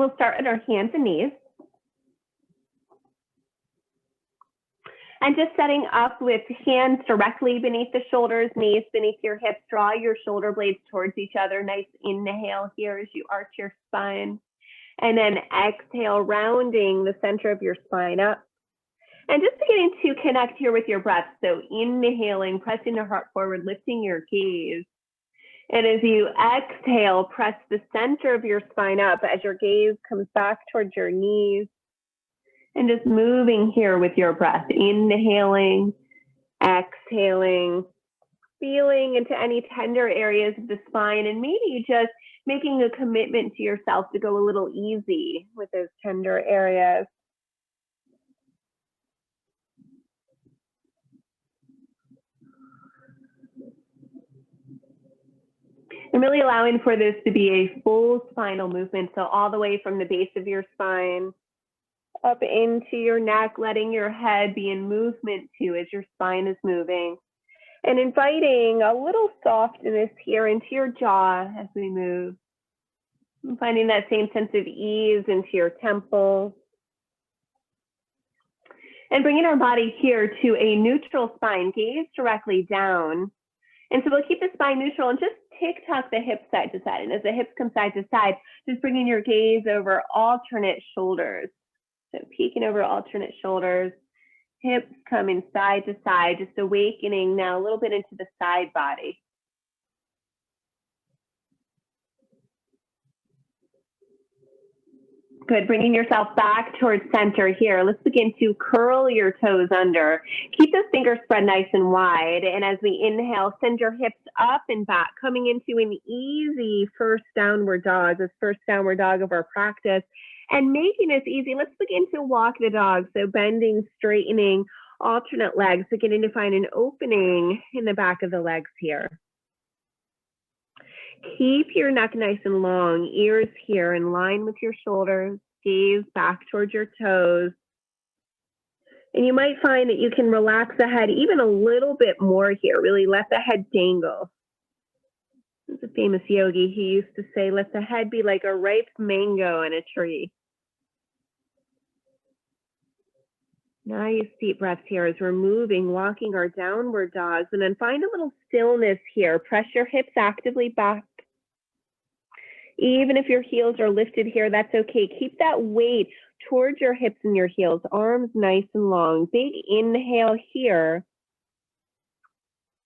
We'll start at our hands and knees. And just setting up with hands directly beneath the shoulders, knees beneath your hips. Draw your shoulder blades towards each other. Nice inhale here as you arch your spine. And then exhale, rounding the center of your spine up. And just beginning to connect here with your breath. So inhaling, pressing the heart forward, lifting your gaze. And as you exhale, press the center of your spine up as your gaze comes back towards your knees. And just moving here with your breath, inhaling, exhaling, feeling into any tender areas of the spine, and maybe just making a commitment to yourself to go a little easy with those tender areas. And really allowing for this to be a full spinal movement, so all the way from the base of your spine up into your neck, letting your head be in movement too as your spine is moving. And inviting a little softness here into your jaw as we move. And finding that same sense of ease into your temples. And bringing our body here to a neutral spine, gaze directly down. And so we'll keep the spine neutral and just tick-tock the hips side to side. And as the hips come side to side, just bringing your gaze over alternate shoulders. So peeking over alternate shoulders, hips coming side to side, just awakening now a little bit into the side body. Good, bringing yourself back towards center here. Let's begin to curl your toes under. Keep those fingers spread nice and wide. And as we inhale, send your hips up and back, coming into an easy first downward dog, this first downward dog of our practice. And making this easy, let's begin to walk the dog. So bending, straightening, alternate legs, beginning to find an opening in the back of the legs here. Keep your neck nice and long, ears here in line with your shoulders, gaze back towards your toes. And you might find that you can relax the head even a little bit more here, really let the head dangle. There's a famous yogi, he used to say, let the head be like a ripe mango in a tree. Nice deep breaths here as we're moving, walking our downward dogs, and then find a little stillness here. Press your hips actively back. Even if your heels are lifted here, that's okay. Keep that weight towards your hips and your heels, arms nice and long. Big inhale here.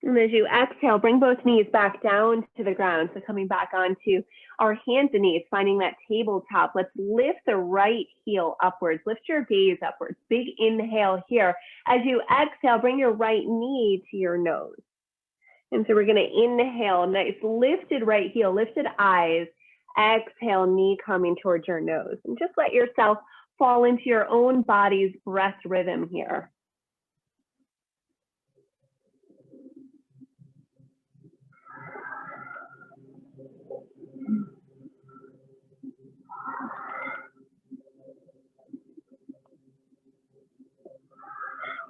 And as you exhale, bring both knees back down to the ground. So coming back onto our hands and knees, finding that tabletop. Let's lift the right heel upwards. Lift your gaze upwards. Big inhale here. As you exhale, bring your right knee to your nose. And so we're going to inhale, nice lifted right heel, lifted eyes. Exhale, knee coming towards your nose. And just let yourself fall into your own body's breath rhythm here.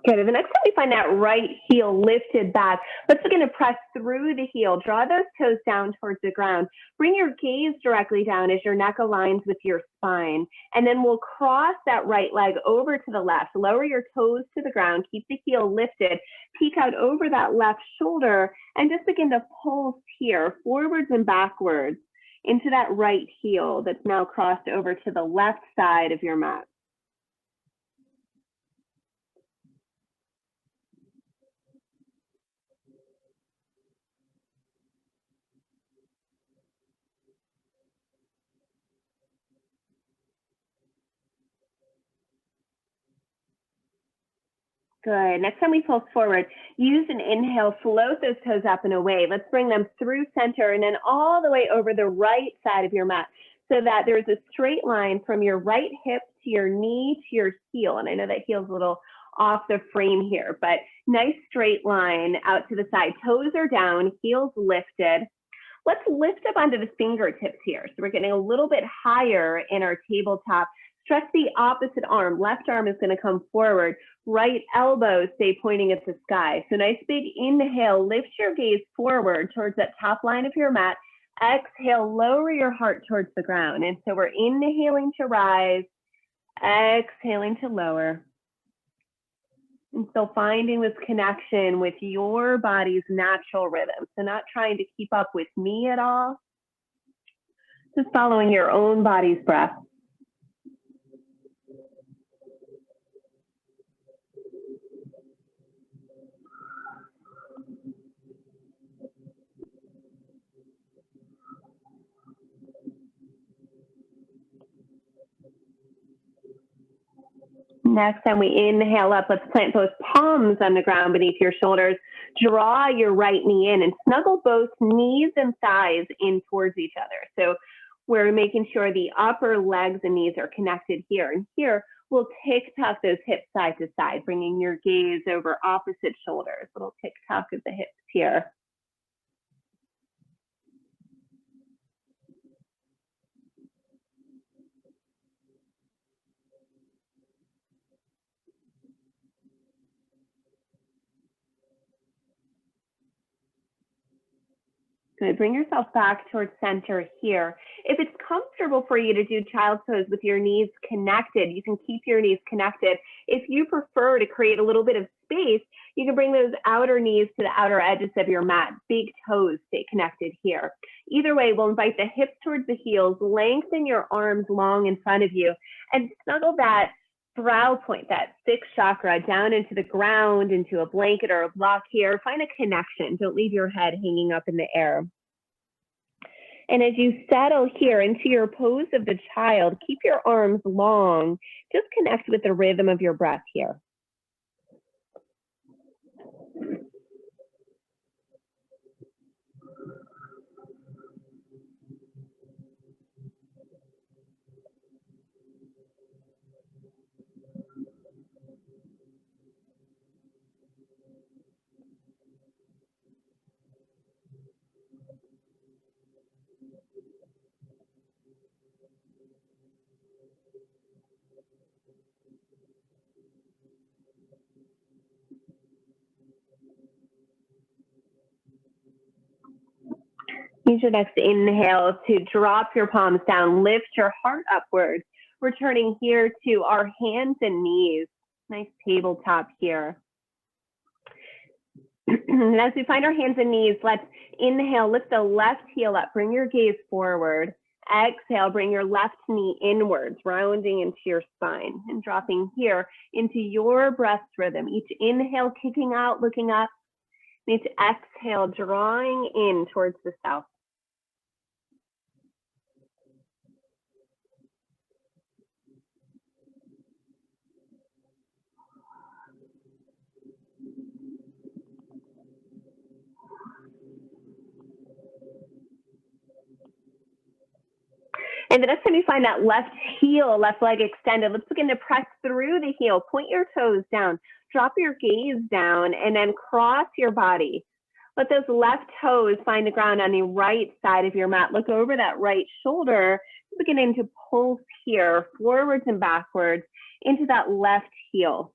Good. And the next time we find that right heel lifted back, let's begin to press through the heel. Draw those toes down towards the ground. Bring your gaze directly down as your neck aligns with your spine. And then we'll cross that right leg over to the left. Lower your toes to the ground. Keep the heel lifted. Peek out over that left shoulder and just begin to pulse here, forwards and backwards into that right heel that's now crossed over to the left side of your mat. Good. Next time we pulse forward, use an inhale, float those toes up and away. Let's bring them through center and then all the way over the right side of your mat so that there's a straight line from your right hip to your knee to your heel. And I know that heel's a little off the frame here, but nice straight line out to the side. Toes are down, heels lifted. Let's lift up onto the fingertips here. So we're getting a little bit higher in our tabletop. Stretch the opposite arm. Left arm is going to come forward. Right elbow stay pointing at the sky. So nice big inhale. Lift your gaze forward towards that top line of your mat. Exhale, lower your heart towards the ground. And so we're inhaling to rise, exhaling to lower. And so finding this connection with your body's natural rhythm. So not trying to keep up with me at all, just following your own body's breath. Next time we inhale up, let's plant those palms on the ground beneath your shoulders. Draw your right knee in and snuggle both knees and thighs in towards each other. So we're making sure the upper legs and knees are connected here. And here, we'll tick-tock those hips side to side, bringing your gaze over opposite shoulders. Little tick-tock of the hips here. Good. Bring yourself back towards center here. If it's comfortable for you to do child's pose with your knees connected, you can keep your knees connected. If you prefer to create a little bit of space, you can bring those outer knees to the outer edges of your mat. Big toes stay connected here. Either way, we'll invite the hips towards the heels, lengthen your arms long in front of you, and snuggle that brow point, that sixth chakra, down into the ground, into a blanket or a block here. Find a connection. Don't leave your head hanging up in the air. And as you settle here into your pose of the child, keep your arms long. Just connect with the rhythm of your breath here. Use your next inhale to drop your palms down, lift your heart upward, returning here to our hands and knees. Nice tabletop here. And as we find our hands and knees, let's inhale, lift the left heel up, bring your gaze forward. Exhale, bring your left knee inwards, rounding into your spine and dropping here into your breath rhythm. Each inhale, kicking out, looking up. Each exhale, drawing in towards the south. And the next time you find that left heel, left leg extended, let's begin to press through the heel. Point your toes down, drop your gaze down, and then cross your body. Let those left toes find the ground on the right side of your mat. Look over that right shoulder, beginning to pulse here, forwards and backwards into that left heel.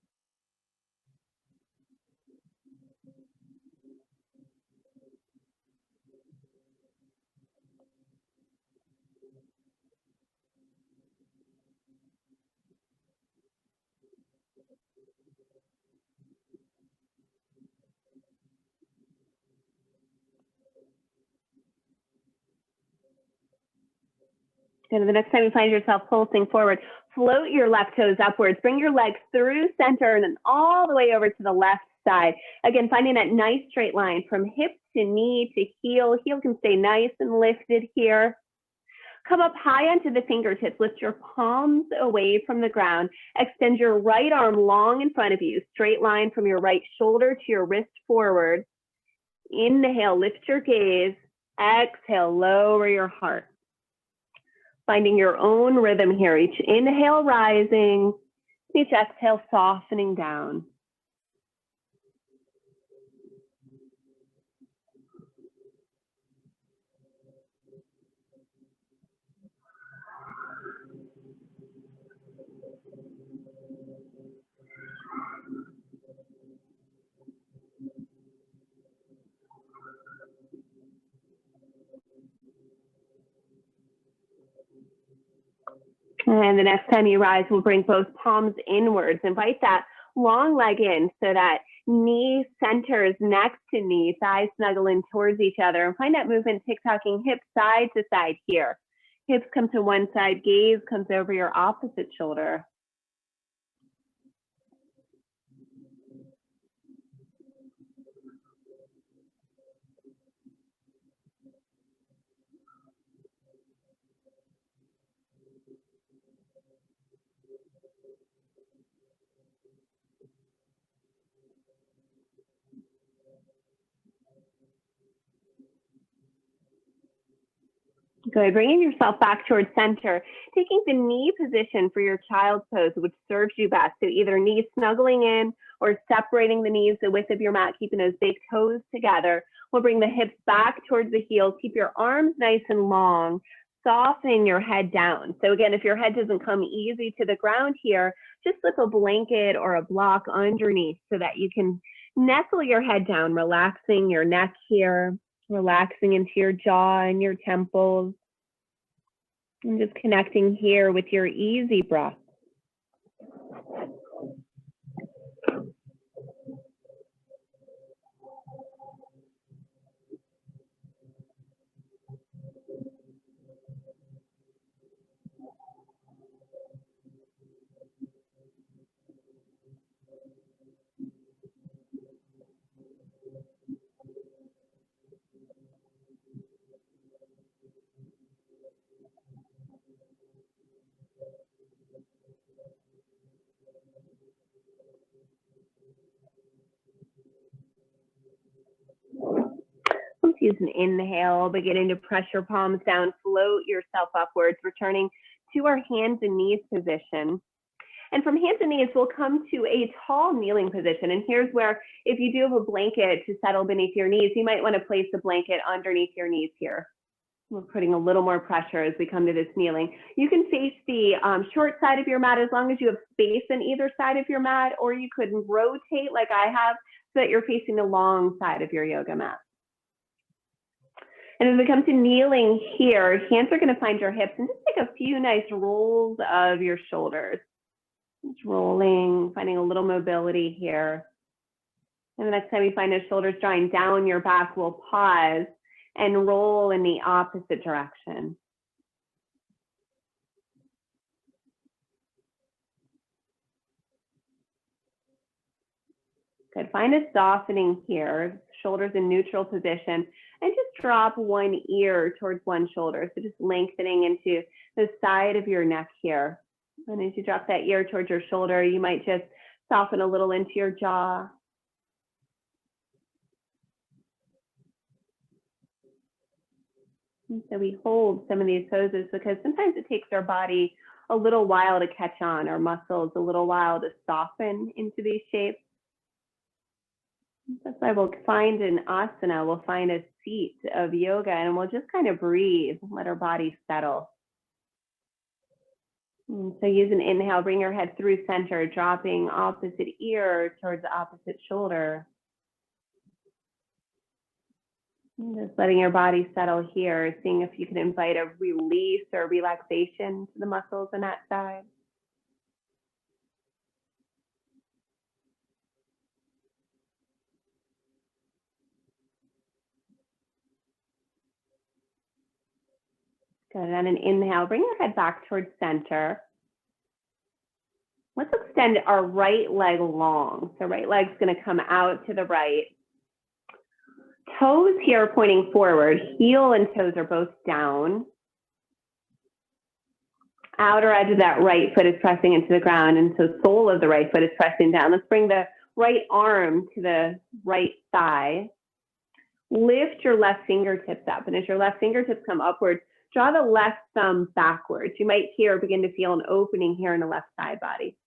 And the next time you find yourself pulsing forward, float your left toes upwards, bring your legs through center and then all the way over to the left side. Again, finding that nice straight line from hip to knee to heel. Heel can stay nice and lifted here. Come up high onto the fingertips, lift your palms away from the ground. Extend your right arm long in front of you, straight line from your right shoulder to your wrist forward. Inhale, lift your gaze. Exhale, lower your heart. Finding your own rhythm here. Each inhale rising, each exhale softening down. And the next time you rise, we'll bring both palms inwards. Invite that long leg in so that knee centers next to knee, thighs snuggle in towards each other. And find that movement tick-tocking hips side to side here. Hips come to one side, gaze comes over your opposite shoulder. Good, bringing yourself back towards center, taking the knee position for your child's pose, which serves you best. So either knees snuggling in or separating the knees the width of your mat, keeping those big toes together. We'll bring the hips back towards the heels. Keep your arms nice and long. Soften your head down. So again, if your head doesn't come easy to the ground here, just slip a blanket or a block underneath so that you can nestle your head down, relaxing your neck here, relaxing into your jaw and your temples. And just connecting here with your easy breath. Let's use an inhale, beginning to press your palms down, float yourself upwards, returning to our hands and knees position. And from hands and knees, we'll come to a tall kneeling position. And here's where, if you do have a blanket to settle beneath your knees, you might want to place the blanket underneath your knees here. We're putting a little more pressure as we come to this kneeling. You can face the short side of your mat as long as you have space on either side of your mat, or you could rotate like I have so that you're facing the long side of your yoga mat. And as we come to kneeling here, hands are going to find your hips and just take a few nice rolls of your shoulders. Just rolling, finding a little mobility here. And the next time you find those shoulders drawing down your back, we'll pause and roll in the opposite direction. Good, find a softening here, shoulders in neutral position, and just drop one ear towards one shoulder. So just lengthening into the side of your neck here. And as you drop that ear towards your shoulder, you might just soften a little into your jaw. And so we hold some of these poses because sometimes it takes our body a little while to catch on, our muscles a little while to soften into these shapes. That's why we'll find an asana, we'll find a seat of yoga, and we'll just kind of breathe, let our body settle. And so use an inhale, bring your head through center, dropping opposite ear towards the opposite shoulder. And just letting your body settle here, seeing if you can invite a release or relaxation to the muscles on that side. Good, and an inhale, bring your head back towards center. Let's extend our right leg long. So right leg's gonna come out to the right. Toes here pointing forward, heel and toes are both down. Outer edge of that right foot is pressing into the ground, and so sole of the right foot is pressing down. Let's bring the right arm to the right thigh. Lift your left fingertips up, and as your left fingertips come upwards, draw the left thumb backwards. You might begin to feel an opening here in the left side body.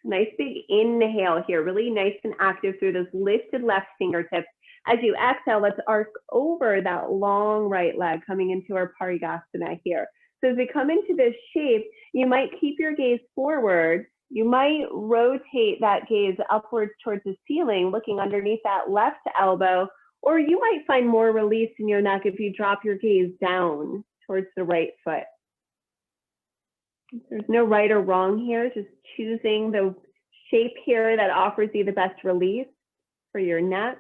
Nice big inhale here, really nice and active through those lifted left fingertips. As you exhale, let's arc over that long right leg, coming into our Parigasana here. So as we come into this shape, you might keep your gaze forward. You might rotate that gaze upwards towards the ceiling, looking underneath that left elbow, or you might find more release in your neck if you drop your gaze down towards the right foot. There's no right or wrong here, just choosing the shape here that offers you the best release for your neck.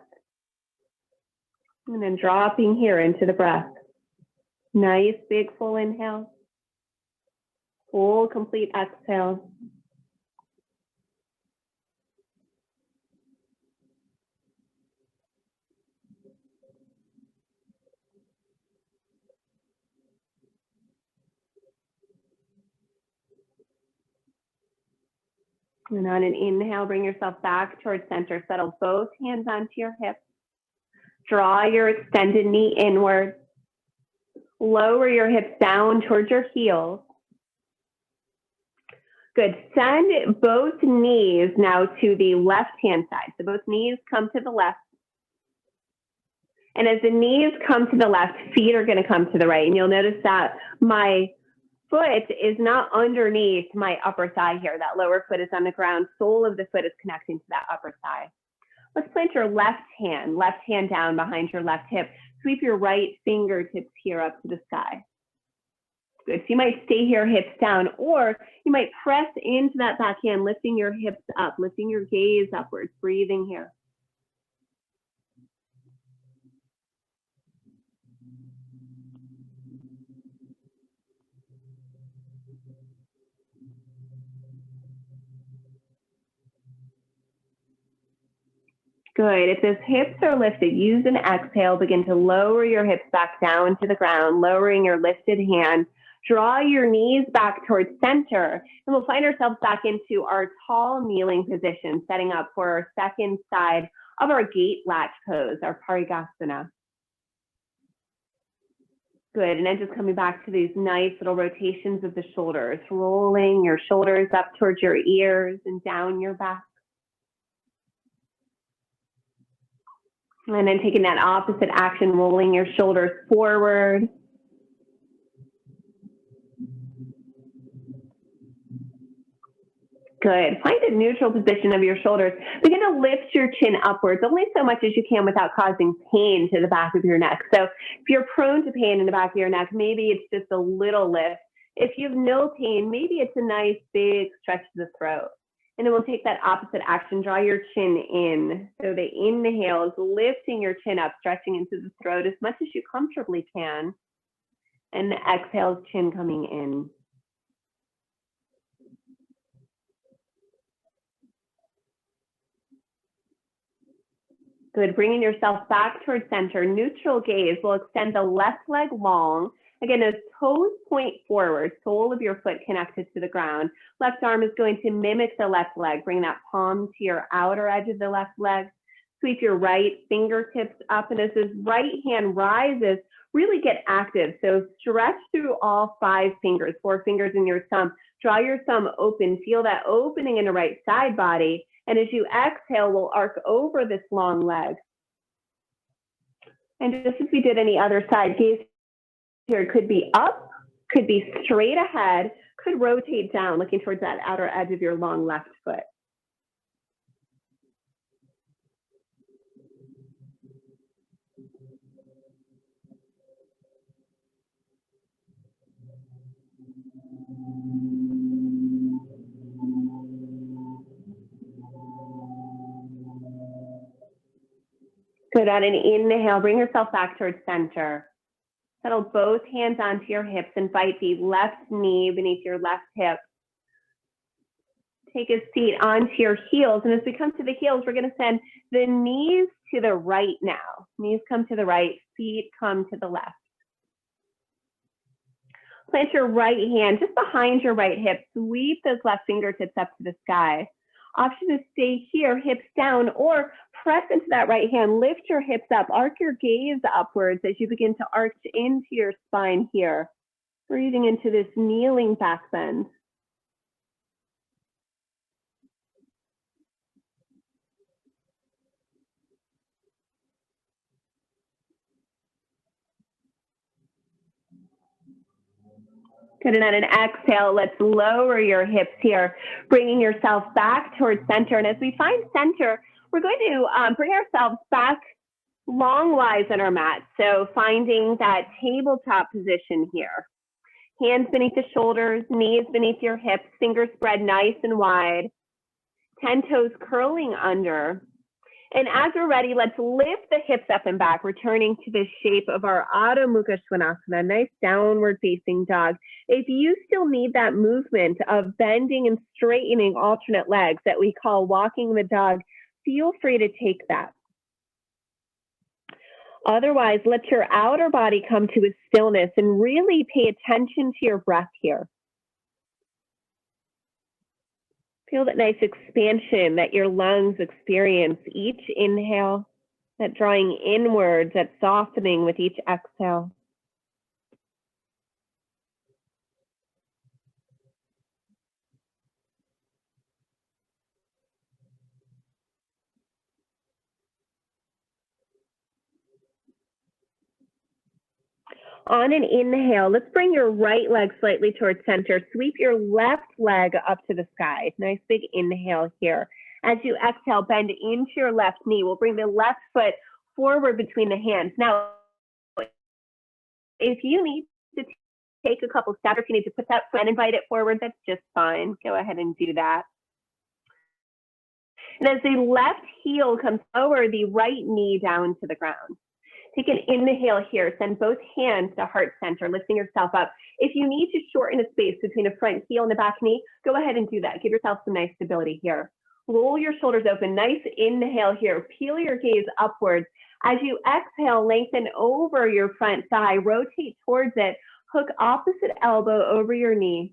And then dropping here into the breath. Nice, big, full inhale. Full, complete exhale. And on an inhale, bring yourself back towards center. Settle both hands onto your hips. Draw your extended knee inward. Lower your hips down towards your heels. Good. Send both knees now to the left-hand side. So both knees come to the left. And as the knees come to the left, feet are going to come to the right. And you'll notice that my foot is not underneath my upper thigh here. That lower foot is on the ground. Sole of the foot is connecting to that upper thigh. Let's plant your left hand down behind your left hip. Sweep your right fingertips here up to the sky. Good. So you might stay here, hips down, or you might press into that back hand, lifting your hips up, lifting your gaze upwards, breathing here. Good. If those hips are lifted, use an exhale. Begin to lower your hips back down to the ground, lowering your lifted hand. Draw your knees back towards center, and we'll find ourselves back into our tall kneeling position, setting up for our second side of our gate latch pose, our Parigasana. Good. And then just coming back to these nice little rotations of the shoulders, rolling your shoulders up towards your ears and down your back. And then taking that opposite action, rolling your shoulders forward. Good. Find a neutral position of your shoulders. Begin to lift your chin upwards, only so much as you can without causing pain to the back of your neck. So if you're prone to pain in the back of your neck, maybe it's just a little lift. If you have no pain, maybe it's a nice big stretch to the throat. And then we'll take that opposite action, draw your chin in. So the inhale is lifting your chin up, stretching into the throat as much as you comfortably can. And the exhale is chin coming in. Good, bringing yourself back towards center, neutral gaze. We'll extend the left leg long. Again, those toes point forward, sole of your foot connected to the ground. Left arm is going to mimic the left leg. Bring that palm to your outer edge of the left leg. Sweep your right fingertips up, and as this right hand rises, really get active. So stretch through all 5 fingers, 4 fingers in your thumb. Draw your thumb open. Feel that opening in the right side body. And as you exhale, we'll arc over this long leg. And just as we did any other side, gaze here could be up, could be straight ahead, could rotate down, looking towards that outer edge of your long left foot. Good. On an inhale, bring yourself back towards center. Settle both hands onto your hips. Invite the left knee beneath your left hip. Take a seat onto your heels. And as we come to the heels, we're going to send the knees to the right now. Knees come to the right, feet come to the left. Plant your right hand just behind your right hip. Sweep those left fingertips up to the sky. Option is stay here, hips down, or press into that right hand. Lift your hips up. Arc your gaze upwards as you begin to arch into your spine here. Breathing into this kneeling back bend. Good, and on an exhale, let's lower your hips here, bringing yourself back towards center. And as we find center, we're going to bring ourselves back longwise on our mat. So finding that tabletop position here. Hands beneath the shoulders, knees beneath your hips, fingers spread nice and wide. 10 toes curling under. And as we're ready, let's lift the hips up and back, returning to the shape of our Adho Mukha Svanasana, nice downward facing dog. If you still need that movement of bending and straightening alternate legs that we call walking the dog, feel free to take that. Otherwise, let your outer body come to a stillness and really pay attention to your breath here. Feel that nice expansion that your lungs experience each inhale, that drawing inwards, that softening with each exhale. On an inhale, let's bring your right leg slightly towards center. Sweep your left leg up to the sky. Nice big inhale here. As you exhale, bend into your left knee. We'll bring the left foot forward between the hands. Now, if you need to take a couple steps, if you need to put that foot and invite it forward, that's just fine. Go ahead and do that. And as the left heel comes lower, the right knee down to the ground. Take an inhale here. Send both hands to heart center, lifting yourself up. If you need to shorten a space between a front heel and a back knee, go ahead and do that. Give yourself some nice stability here. Roll your shoulders open. Nice inhale here. Peel your gaze upwards. As you exhale, lengthen over your front thigh. Rotate towards it. Hook opposite elbow over your knee.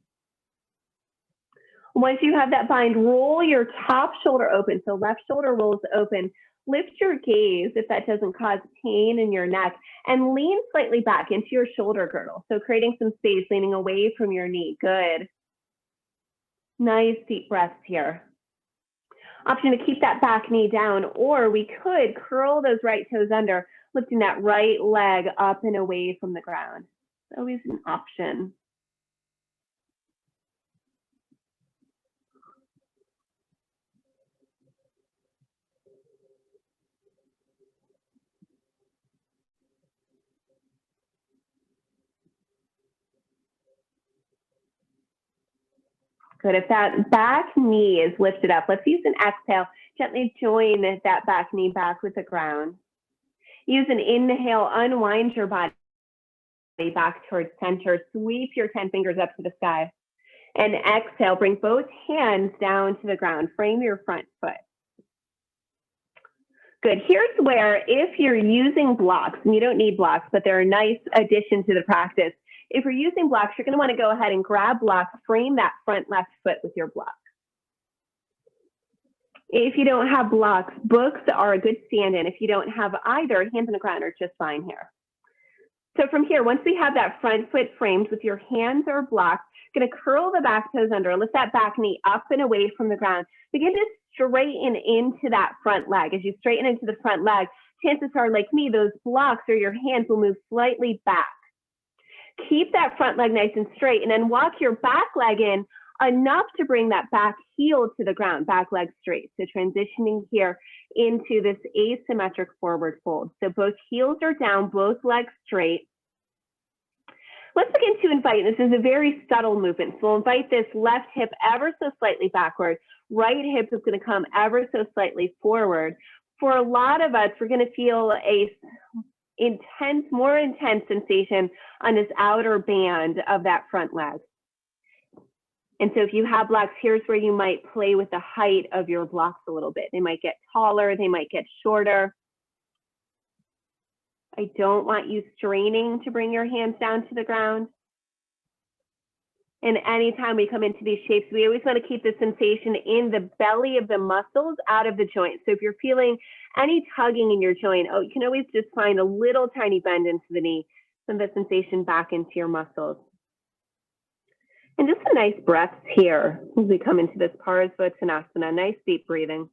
Once you have that bind, roll your top shoulder open. So left shoulder rolls open. Lift your gaze if that doesn't cause pain in your neck, and lean slightly back into your shoulder girdle. So creating some space, leaning away from your knee. Good. Nice deep breaths here. Option to keep that back knee down, or we could curl those right toes under, lifting that right leg up and away from the ground. It's always an option. Good. If that back knee is lifted up, let's use an exhale. Gently join that back knee back with the ground. Use an inhale, unwind your body back towards center. Sweep your 10 fingers up to the sky. And exhale, bring both hands down to the ground. Frame your front foot. Good. Here's where, if you're using blocks, and you don't need blocks, but they're a nice addition to the practice. If you're using blocks, you're going to want to go ahead and grab blocks, frame that front left foot with your block. If you don't have blocks, books are a good stand-in. If you don't have either, hands on the ground are just fine here. So from here, once we have that front foot framed with your hands or blocks, going to curl the back toes under, lift that back knee up and away from the ground. Begin to straighten into that front leg. As you straighten into the front leg, chances are, like me, those blocks or your hands will move slightly back. Keep that front leg nice and straight, and then walk your back leg in enough to bring that back heel to the ground, back leg straight. So transitioning here into this asymmetric forward fold. So both heels are down, both legs straight. Let's begin to invite, this is a very subtle movement. So we'll invite this left hip ever so slightly backward. Right hip is going to come ever so slightly forward. For a lot of us, we're going to feel a more intense sensation on this outer band of that front leg. And so if you have blocks, here's where you might play with the height of your blocks a little bit. They might get taller, they might get shorter. I don't want you straining to bring your hands down to the ground. And anytime we come into these shapes, we always want to keep the sensation in the belly of the muscles, out of the joint. So if you're feeling any tugging in your joint, you can always just find a little tiny bend into the knee, send the sensation back into your muscles. And just some nice breaths here as we come into this Parsvottanasana, nice deep breathing.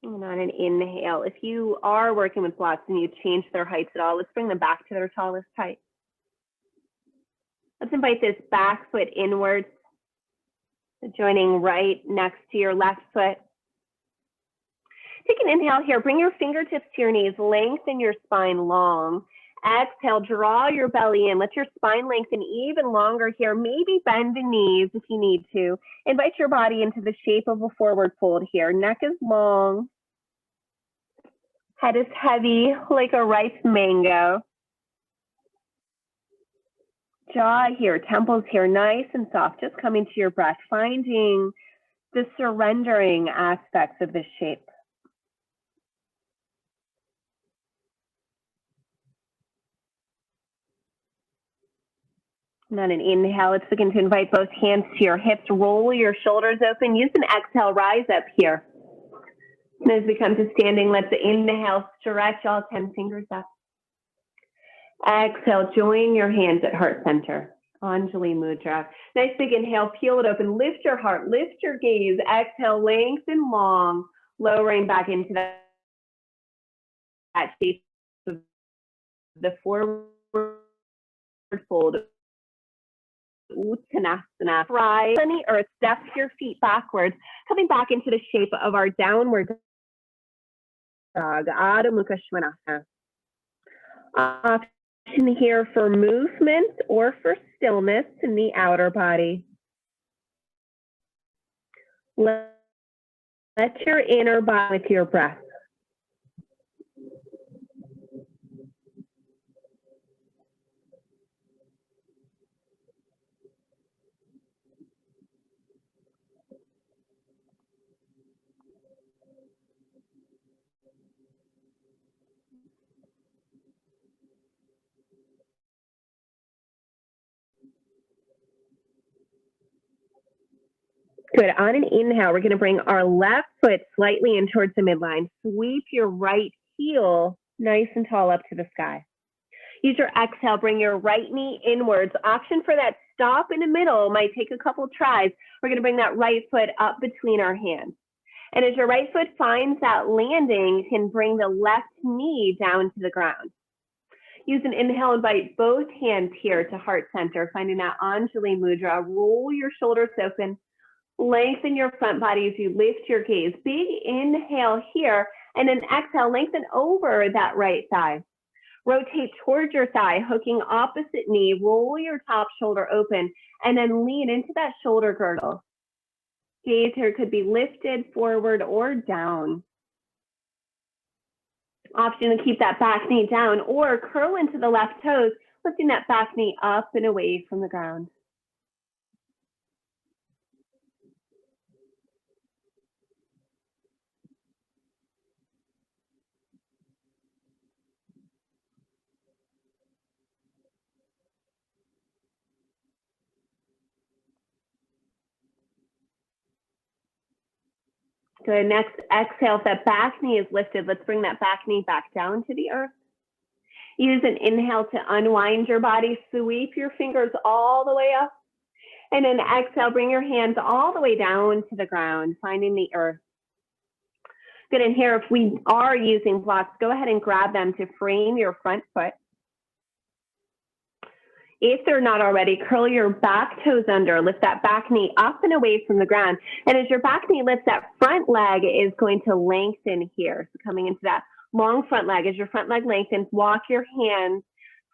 And on an inhale, if you are working with blocks and you change their heights at all, let's bring them back to their tallest height. Let's invite this back foot inwards, joining right next to your left foot. Take an inhale here. Bring your fingertips to your knees. Lengthen your spine long. Exhale, draw your belly in. Let your spine lengthen even longer here. Maybe bend the knees if you need to. Invite your body into the shape of a forward fold here. Neck is long. Head is heavy like a ripe mango. Jaw here, temples here, nice and soft. Just coming to your breath, finding the surrendering aspects of this shape. And on an inhale, let's begin to invite both hands to your hips. Roll your shoulders open. Use an exhale, rise up here. And as we come to standing, let's inhale, stretch all 10 fingers up. Exhale, join your hands at heart center. Anjali Mudra. Nice big inhale, peel it open. Lift your heart, lift your gaze. Exhale, lengthen long, lowering back into that shape of the forward fold. Uttanasana. Rise on the earth, step your feet backwards, coming back into the shape of our downward dog, Adho Mukha Svanasana. Option here for movement or for stillness in the outer body. Let your inner body with your breath. Good. On an inhale, we're going to bring our left foot slightly in towards the midline. Sweep your right heel nice and tall up to the sky. Use your exhale, bring your right knee inwards. Option for that stop in the middle might take a couple tries. We're going to bring that right foot up between our hands. And as your right foot finds that landing, you can bring the left knee down to the ground. Use an inhale, invite both hands here to heart center, finding that Anjali Mudra. Roll your shoulders open. Lengthen your front body as you lift your gaze. Big inhale here, and then exhale, lengthen over that right thigh. Rotate towards your thigh, hooking opposite knee. Roll your top shoulder open, and then lean into that shoulder girdle. Gaze here could be lifted forward or down. Option to keep that back knee down or curl into the left toes, lifting that back knee up and away from the ground. Good. Next, exhale. If that back knee is lifted, let's bring that back knee back down to the earth. Use an inhale to unwind your body. Sweep your fingers all the way up. And then exhale, bring your hands all the way down to the ground, finding the earth. Good. And here, if we are using blocks, go ahead and grab them to frame your front foot. If they're not already, curl your back toes under, lift that back knee up and away from the ground. And as your back knee lifts, that front leg is going to lengthen here. So coming into that long front leg, as your front leg lengthens, walk your hands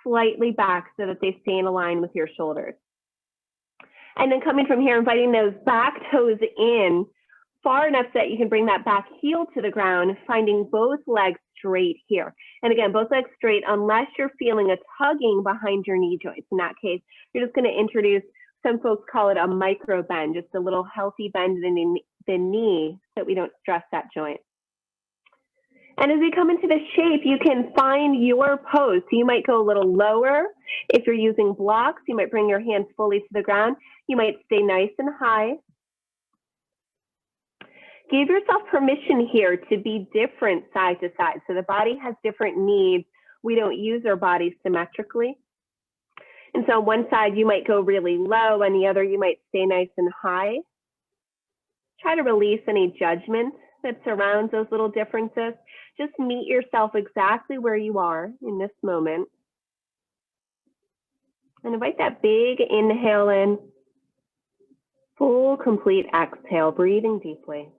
slightly back so that they stay in line with your shoulders. And then coming from here, inviting those back toes in far enough so that you can bring that back heel to the ground, finding both legs straight here. And again, both legs straight unless you're feeling a tugging behind your knee joints. In that case, you're just going to introduce, some folks call it a micro bend, just a little healthy bend in the knee so that we don't stress that joint. And as we come into the shape, you can find your pose. So you might go a little lower. If you're using blocks, you might bring your hands fully to the ground. You might stay nice and high. Give yourself permission here to be different side to side. So the body has different needs. We don't use our bodies symmetrically. And so on one side, you might go really low. On the other, you might stay nice and high. Try to release any judgment that surrounds those little differences. Just meet yourself exactly where you are in this moment. And invite that big inhale in, full, complete exhale, breathing deeply.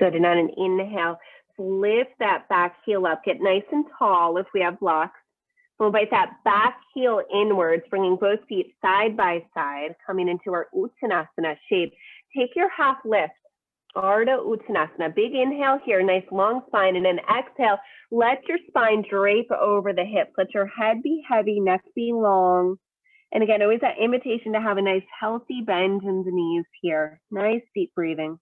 Good, and on an inhale, lift that back heel up, get nice and tall if we have blocks. We'll invite that back heel inwards, bringing both feet side by side, coming into our Uttanasana shape. Take your half lift, Ardha Uttanasana. Big inhale here, nice long spine, and then exhale, let your spine drape over the hips. Let your head be heavy, neck be long. And again, always that invitation to have a nice healthy bend in the knees here. Nice deep breathing.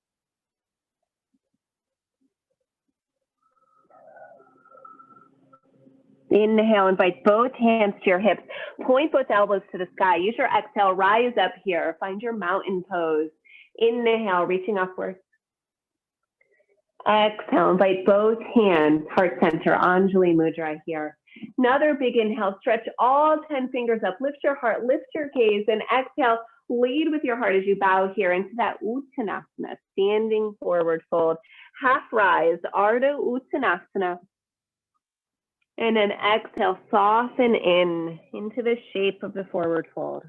Inhale, invite both hands to your hips. Point both elbows to the sky. Use your exhale, rise up here. Find your mountain pose. Inhale, reaching upwards. Exhale, invite both hands, heart center, Anjali Mudra here. Another big inhale, stretch all 10 fingers up. Lift your heart, lift your gaze, and exhale, lead with your heart as you bow here into that Uttanasana, standing forward fold. Half rise, Ardha Uttanasana. And then exhale, soften into the shape of the forward fold.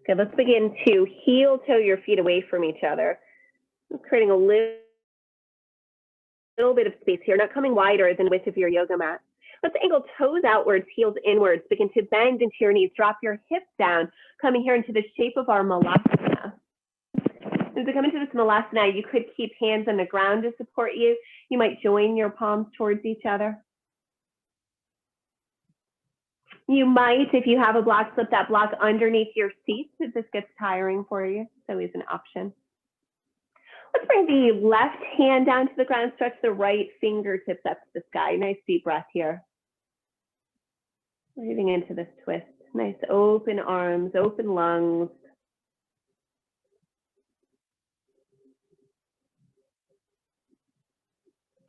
Okay, let's begin to heel toe your feet away from each other. Creating a little bit of space here, not coming wider than the width of your yoga mat. Let's angle toes outwards, heels inwards. Begin to bend into your knees. Drop your hips down, coming here into the shape of our Malasana. As we come into this Malasana, you could keep hands on the ground to support you. You might join your palms towards each other. You might, if you have a block, slip that block underneath your seat if this gets tiring for you. It's always an option. Let's bring the left hand down to the ground, stretch the right fingertips up to the sky. Nice deep breath here. Breathing into this twist. Nice open arms, open lungs.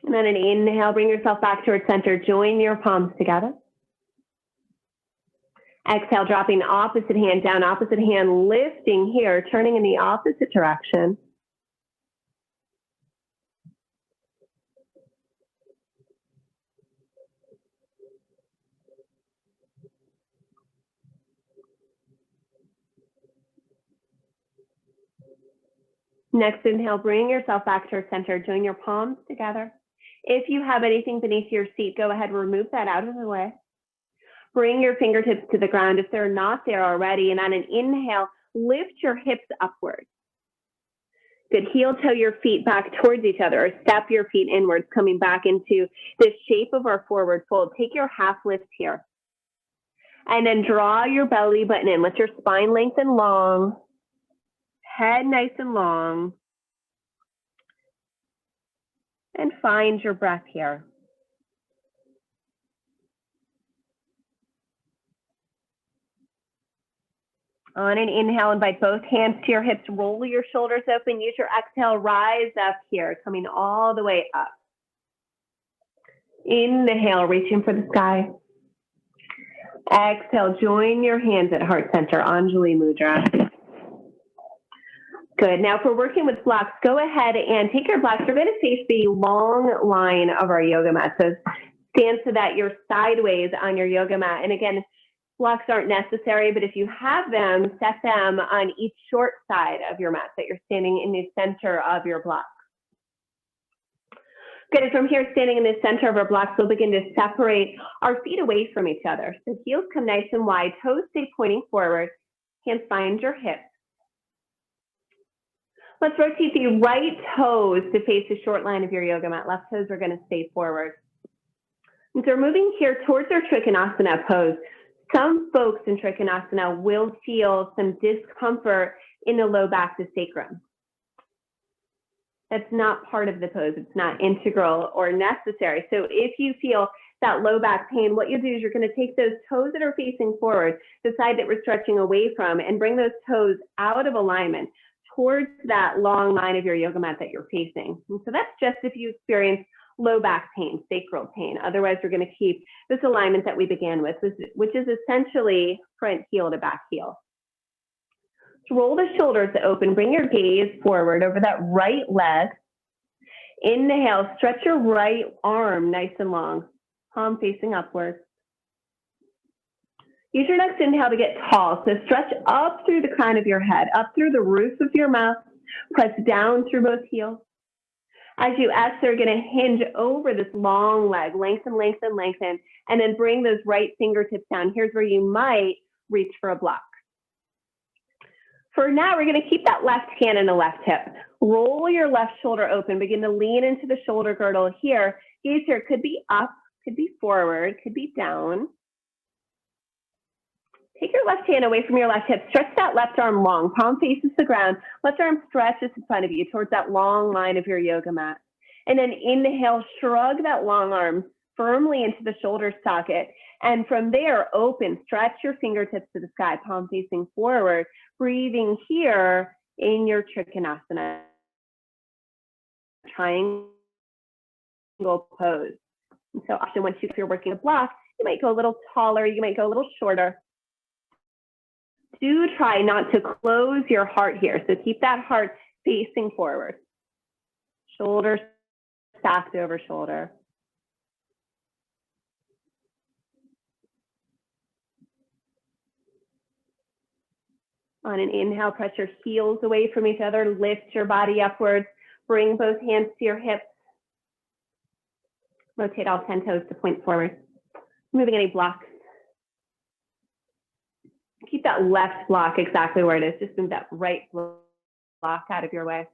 And then an inhale, bring yourself back towards center. Join your palms together. Exhale, dropping opposite hand down, opposite hand lifting here, turning in the opposite direction. Next inhale, bring yourself back towards center. Join your palms together. If you have anything beneath your seat, go ahead and remove that out of the way. Bring your fingertips to the ground if they're not there already. And on an inhale, lift your hips upwards. Good, heel toe your feet back towards each other, or step your feet inwards, coming back into the shape of our forward fold. Take your half lift here. And then draw your belly button in. Let your spine lengthen long. Head nice and long. And find your breath here. On an inhale, invite both hands to your hips, roll your shoulders open, use your exhale, rise up here, coming all the way up. Inhale, reaching for the sky. Exhale, join your hands at heart center, Anjali Mudra. Good, now if we're working with blocks, go ahead and take your blocks. We're gonna face the long line of our yoga mat. So stand so that you're sideways on your yoga mat. And again, blocks aren't necessary, but if you have them, set them on each short side of your mat, that you're standing in the center of your block. Good, and from here, standing in the center of our blocks, we'll begin to separate our feet away from each other. So heels come nice and wide, toes stay pointing forward, hands find your hips. Let's rotate the right toes to face the short line of your yoga mat. Left toes are gonna stay forward. And so we're moving here towards our Trikonasana pose. Some folks in Trikonasana will feel some discomfort in the low back to sacrum. That's not part of the pose. It's not integral or necessary. So if you feel that low back pain, what you'll do is you're going to take those toes that are facing forward, the side that we're stretching away from, and bring those toes out of alignment towards that long line of your yoga mat that you're facing. And so that's just if you experience low back pain, sacral pain. Otherwise, we're going to keep this alignment that we began with, which is essentially front heel to back heel. So roll the shoulders open, bring your gaze forward over that right leg. Inhale, stretch your right arm nice and long, palm facing upwards. Use your next inhale to get tall. So stretch up through the crown of your head, up through the roof of your mouth, press down through both heels. As you exhale, you're going to hinge over this long leg, lengthen, lengthen, lengthen, and then bring those right fingertips down. Here's where you might reach for a block. For now, we're going to keep that left hand in the left hip. Roll your left shoulder open. Begin to lean into the shoulder girdle here. Gaze here. Could be up, could be forward, could be down. Take your left hand away from your left hip. Stretch that left arm long. Palm faces the ground. Left arm stretches in front of you towards that long line of your yoga mat. And then inhale, shrug that long arm firmly into the shoulder socket. And from there, open, stretch your fingertips to the sky, palm facing forward, breathing here in your Trikonasana triangle pose. And so often once you're working a block, you might go a little taller, you might go a little shorter. Do try not to close your heart here. So keep that heart facing forward. Shoulder stacked over shoulder. On an inhale, press your heels away from each other, lift your body upwards, bring both hands to your hips. Rotate all 10 toes to point forward. Removing any blocks. Keep that left block exactly where it is. Just move that right block out of your way.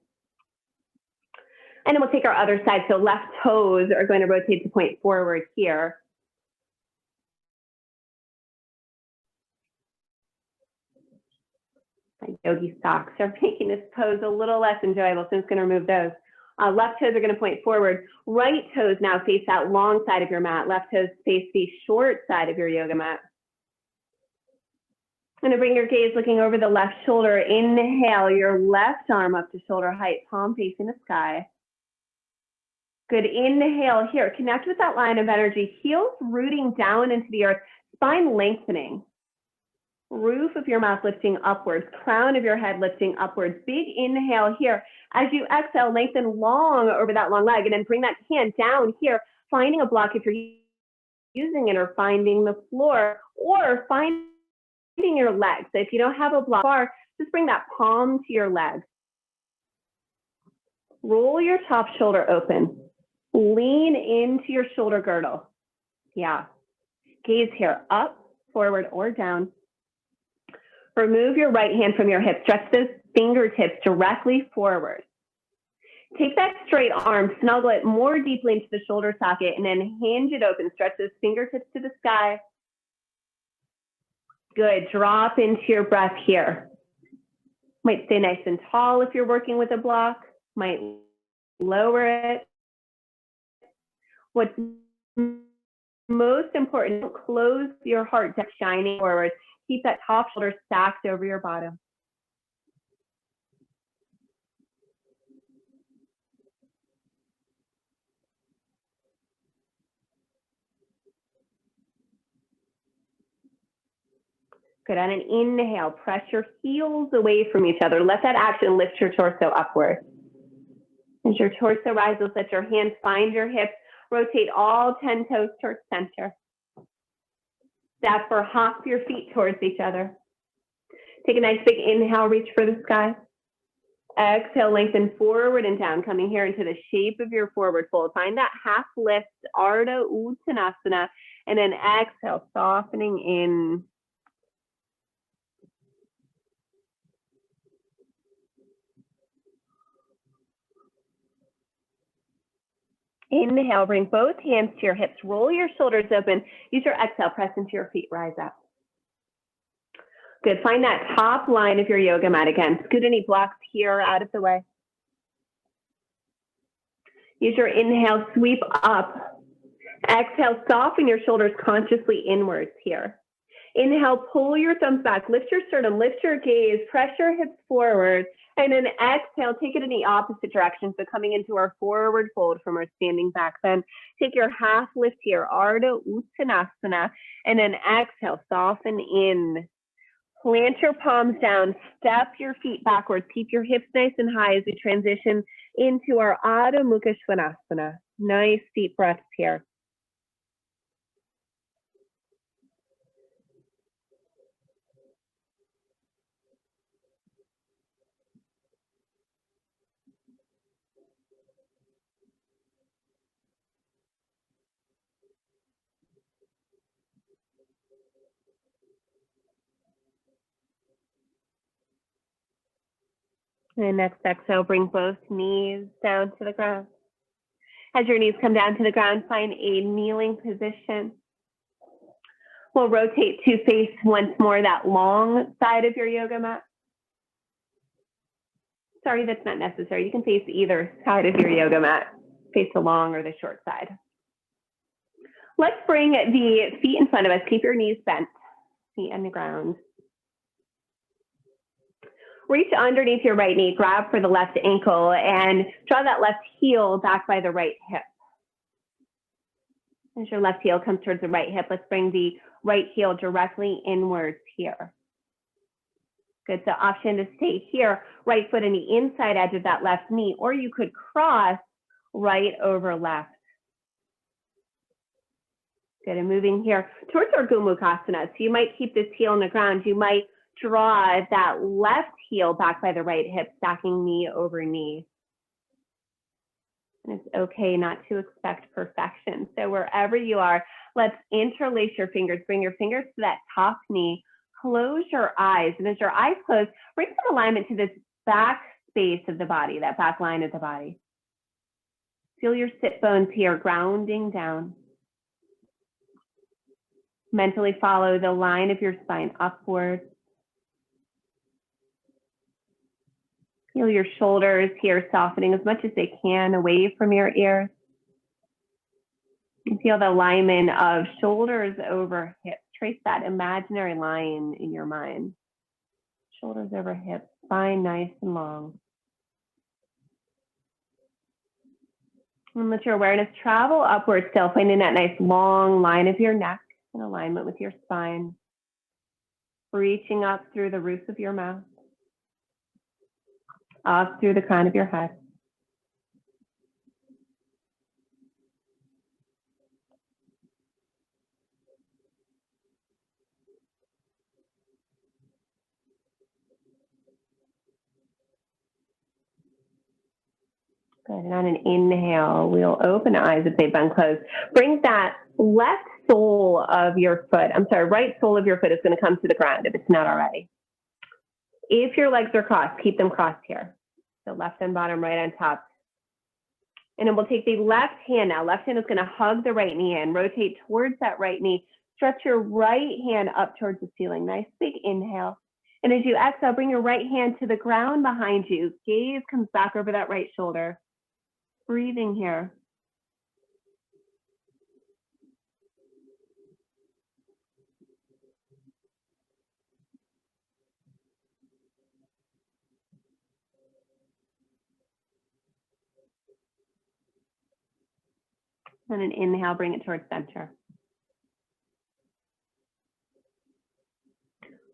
And then we'll take our other side. So left toes are going to rotate to point forward here. My yogi socks are making this pose a little less enjoyable, so I'm just going to remove those. Left toes are going to point forward. Right toes now face that long side of your mat. Left toes face the short side of your yoga mat. I'm going to bring your gaze looking over the left shoulder. Inhale, your left arm up to shoulder height, palm facing the sky. Good, inhale here. Connect with that line of energy. Heels rooting down into the earth, spine lengthening. Roof of your mouth lifting upwards, crown of your head lifting upwards. Big inhale here. As you exhale, lengthen long over that long leg and then bring that hand down here, finding a block if you're using it, or finding the floor, or finding your leg. So if you don't have a block bar, just bring that palm to your leg. Roll your top shoulder open. Lean into your shoulder girdle. Yeah. Gaze here, up, forward, or down. Remove your right hand from your hip. Stretch those fingertips directly forward. Take that straight arm, snuggle it more deeply into the shoulder socket, and then hinge it open. Stretch those fingertips to the sky. Good. Drop into your breath here. Might stay nice and tall if you're working with a block. Might lower it. What's most important, don't close your heart down, shining forward. Keep that top shoulder stacked over your bottom. Good. On an inhale, press your heels away from each other. Let that action lift your torso upward. As your torso rises, let your hands find your hips. Rotate all 10 toes towards center. Step or hop your feet towards each other. Take a nice big inhale, reach for the sky. Exhale, lengthen forward and down, coming here into the shape of your forward fold. Find that half lift, Ardha Uttanasana, and then exhale, softening in. Inhale, bring both hands to your hips, roll your shoulders open. Use your exhale, press into your feet, rise up. Good. Find that top line of your yoga mat again. Scoot any blocks here out of the way. Use your inhale, sweep up. Exhale, soften your shoulders consciously inwards here. Inhale, pull your thumbs back, lift your sternum, lift your gaze, press your hips forward, and then exhale, take it in the opposite direction. So coming into our forward fold from our standing back bend. Take your half lift here, Ardha Uttanasana, and then exhale, soften in. Plant your palms down, step your feet backwards, keep your hips nice and high as we transition into our Adho Mukha Svanasana. Nice deep breaths here. And next exhale, bring both knees down to the ground. As your knees come down to the ground, find a kneeling position. We'll rotate to face once more that long side of your yoga mat. Sorry, that's not necessary. You can face either side of your yoga mat, face the long or the short side. Let's bring the feet in front of us. Keep your knees bent, feet on the ground. Reach underneath your right knee, grab for the left ankle, and draw that left heel back by the right hip. As your left heel comes towards the right hip, let's bring the right heel directly inwards here. Good, so option to stay here, right foot in the inside edge of that left knee, or you could cross right over left. Good, and moving here towards our Gomukhasana. So you might keep this heel on the ground. You might draw that left heel back by the right hip, stacking knee over knee. And it's okay not to expect perfection. So wherever you are, let's interlace your fingers. Bring your fingers to that top knee. Close your eyes. And as your eyes close, bring some alignment to this back space of the body, that back line of the body. Feel your sit bones here grounding down. Mentally follow the line of your spine upward. Feel your shoulders here softening as much as they can away from your ears. You feel the alignment of shoulders over hips. Trace that imaginary line in your mind. Shoulders over hips, spine nice and long. And let your awareness travel upward still, finding that nice long line of your neck in alignment with your spine. Reaching up through the roof of your mouth. Up through the crown of your head. Good, and on an inhale, we'll open our eyes if they've been closed. Bring that left sole of your foot, right sole of your foot is going to come to the ground if it's not already. If your legs are crossed, keep them crossed here. So left and bottom, right on top. And then we'll take the left hand now. Left hand is going to hug the right knee in. Rotate towards that right knee. Stretch your right hand up towards the ceiling. Nice big inhale. And as you exhale, bring your right hand to the ground behind you. Gaze comes back over that right shoulder. Breathing here. And an inhale, bring it towards center.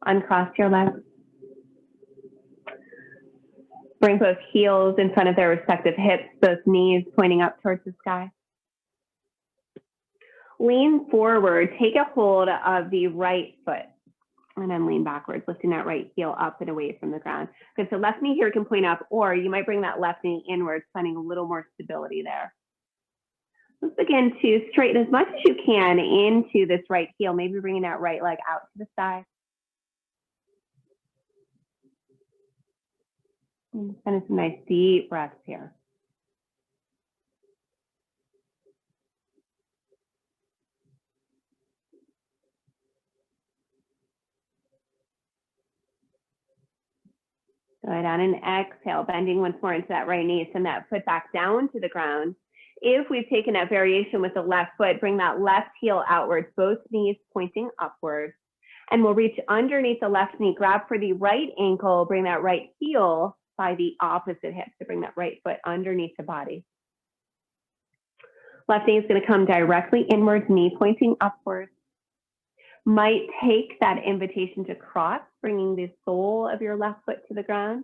Uncross your legs. Bring both heels in front of their respective hips, both knees pointing up towards the sky. Lean forward, take a hold of the right foot, and then lean backwards, lifting that right heel up and away from the ground. Good, so left knee here can point up, or you might bring that left knee inwards, finding a little more stability there. Let's begin to straighten as much as you can into this right heel, maybe bringing that right leg out to the side. And some nice deep breaths here. Good, on an exhale, bending once more into that right knee, send that foot back down to the ground. If we've taken that variation with the left foot, bring that left heel outwards, both knees pointing upwards. And we'll reach underneath the left knee, grab for the right ankle, bring that right heel by the opposite hip to bring that right foot underneath the body. Left knee is going to come directly inwards, knee pointing upwards. Might take that invitation to cross, bringing the sole of your left foot to the ground.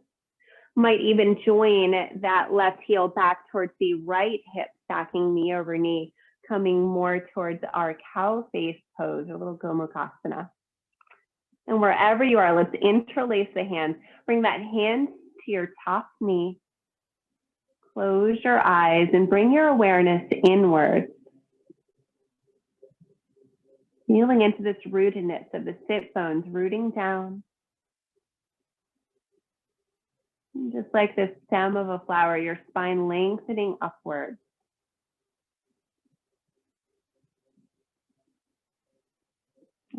Might even join that left heel back towards the right hip, stacking knee over knee, coming more towards our cow face pose, or little Gomukhasana. And wherever you are, let's interlace the hands. Bring that hand to your top knee. Close your eyes and bring your awareness inwards. Feeling into this rootedness of the sit bones, rooting down. And just like the stem of a flower, your spine lengthening upwards.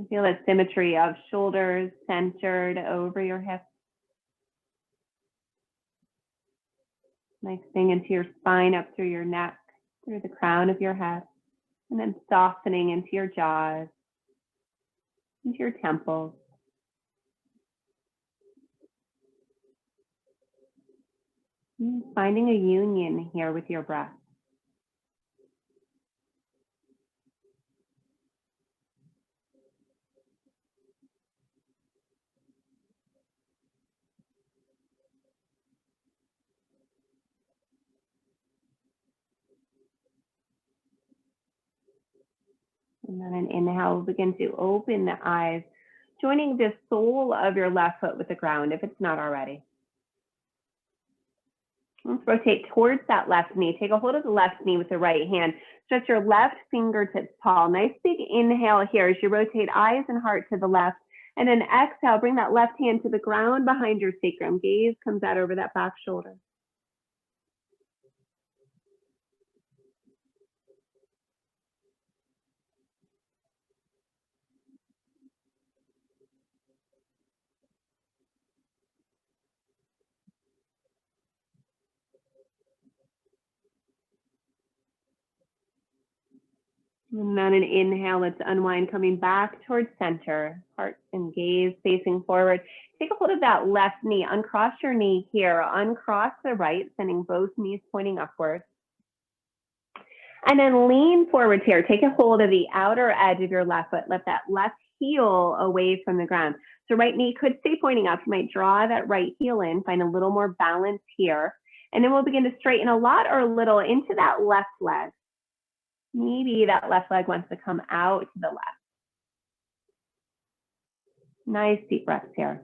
Feel that symmetry of shoulders centered over your hips. Nice thing into your spine, up through your neck, through the crown of your head, and then softening into your jaws, into your temples. Finding a union here with your breath. And then an inhale, begin to open the eyes, joining the sole of your left foot with the ground if it's not already. Let's rotate towards that left knee. Take a hold of the left knee with the right hand. Stretch your left fingertips tall. Nice big inhale here as you rotate eyes and heart to the left. And then exhale, bring that left hand to the ground behind your sacrum. Gaze comes out over that back shoulder. And then an inhale, let's unwind, coming back towards center, heart and gaze facing forward. Take a hold of that left knee, uncross your knee here, uncross the right, sending both knees pointing upwards. And then lean forward here, take a hold of the outer edge of your left foot, lift that left heel away from the ground. So right knee could stay pointing up, you might draw that right heel in, find a little more balance here. And then we'll begin to straighten a lot or a little into that left leg. Maybe that left leg wants to come out to the left. Nice deep breaths here.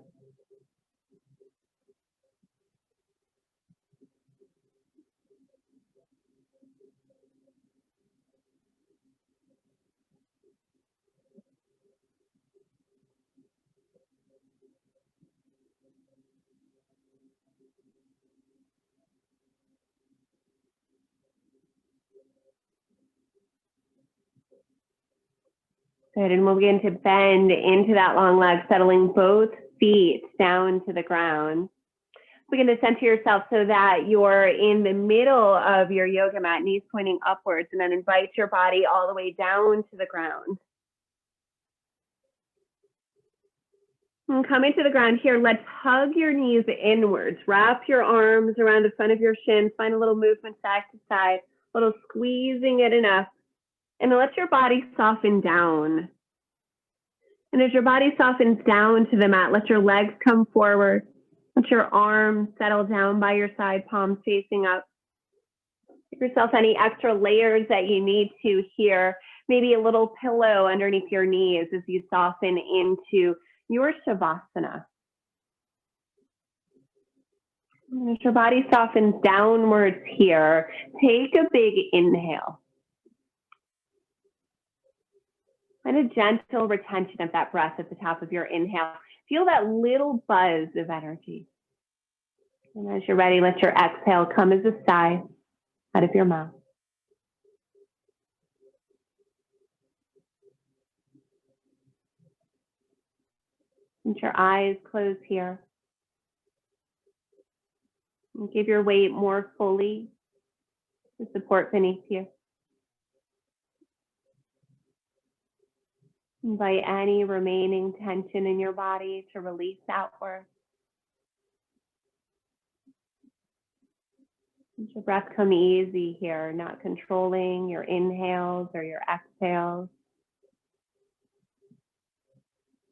Good, and we'll begin to bend into that long leg, settling both feet down to the ground. Begin to center yourself so that you're in the middle of your yoga mat, knees pointing upwards, and then invite your body all the way down to the ground. And coming to the ground here, let's hug your knees inwards. Wrap your arms around the front of your shins. Find a little movement side to side, a little squeezing it enough. And let your body soften down. And as your body softens down to the mat, let your legs come forward. Let your arms settle down by your side, palms facing up. Give yourself any extra layers that you need to here. Maybe a little pillow underneath your knees as you soften into your Shavasana. And as your body softens downwards here, take a big inhale. And a gentle retention of that breath at the top of your inhale. Feel that little buzz of energy. And as you're ready, let your exhale come as a sigh out of your mouth. And your eyes close here. And give your weight more fully to support beneath you. Invite any remaining tension in your body to release outward. Let your breath come easy here, not controlling your inhales or your exhales.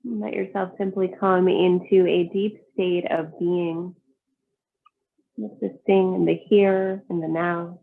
Let yourself simply come into a deep state of being, existing in the here and the now.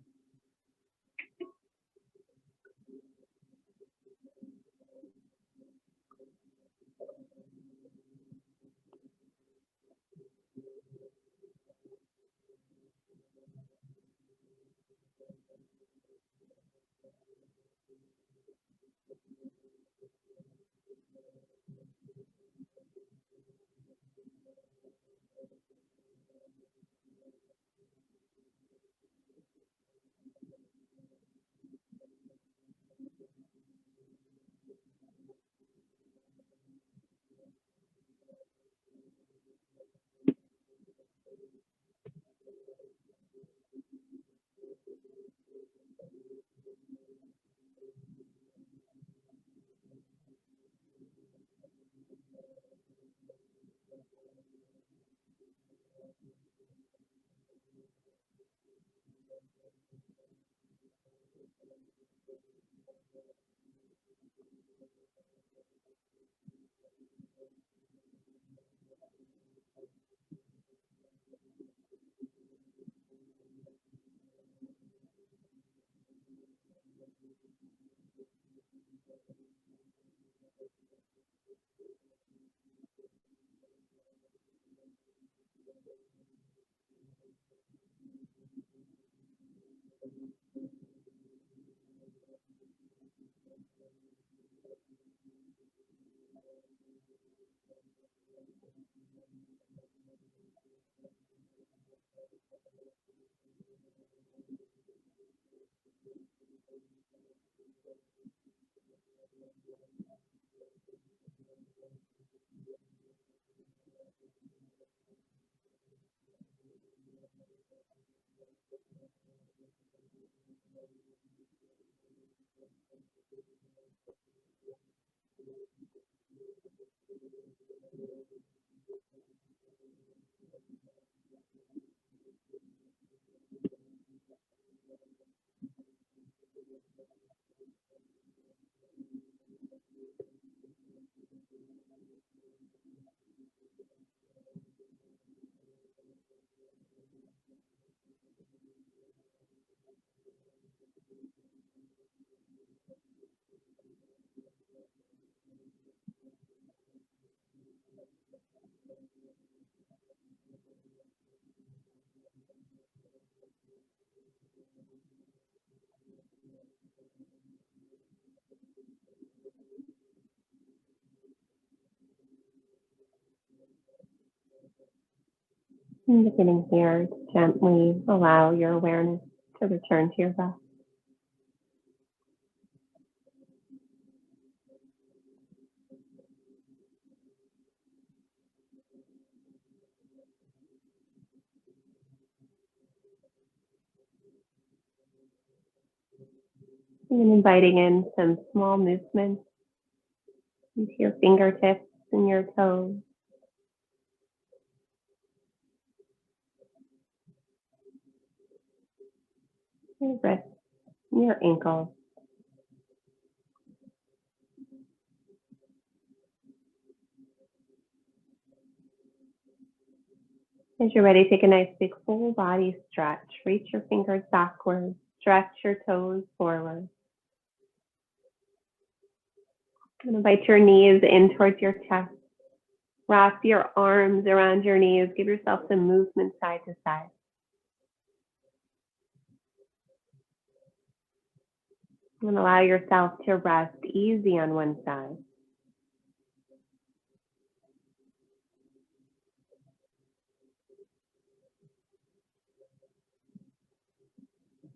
In the beginning here, gently allow your awareness to return to your breath. And then inviting in some small movements into your fingertips and your toes. Your wrists, and your ankles. As you're ready, take a nice big full body stretch. Reach your fingers backwards. Stretch your toes forward. And invite your knees in towards your chest. Wrap your arms around your knees. Give yourself some movement side to side. And allow yourself to rest easy on one side.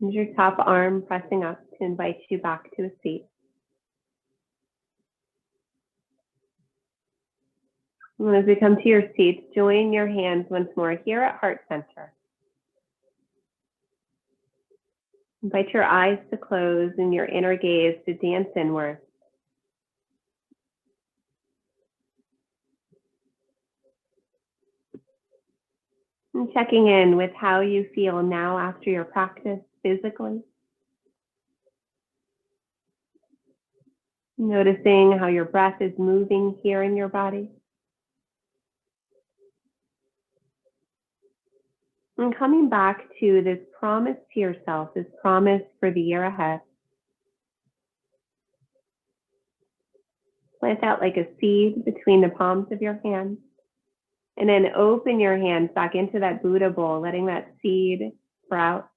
Use your top arm pressing up to invite you back to a seat. And as we come to your seats, join your hands once more here at heart center. Invite your eyes to close and your inner gaze to dance inward. And checking in with how you feel now after your practice physically. Noticing how your breath is moving here in your body. And coming back to this promise to yourself, this promise for the year ahead. Plant out like a seed between the palms of your hands. And then open your hands back into that Buddha bowl, letting that seed sprout.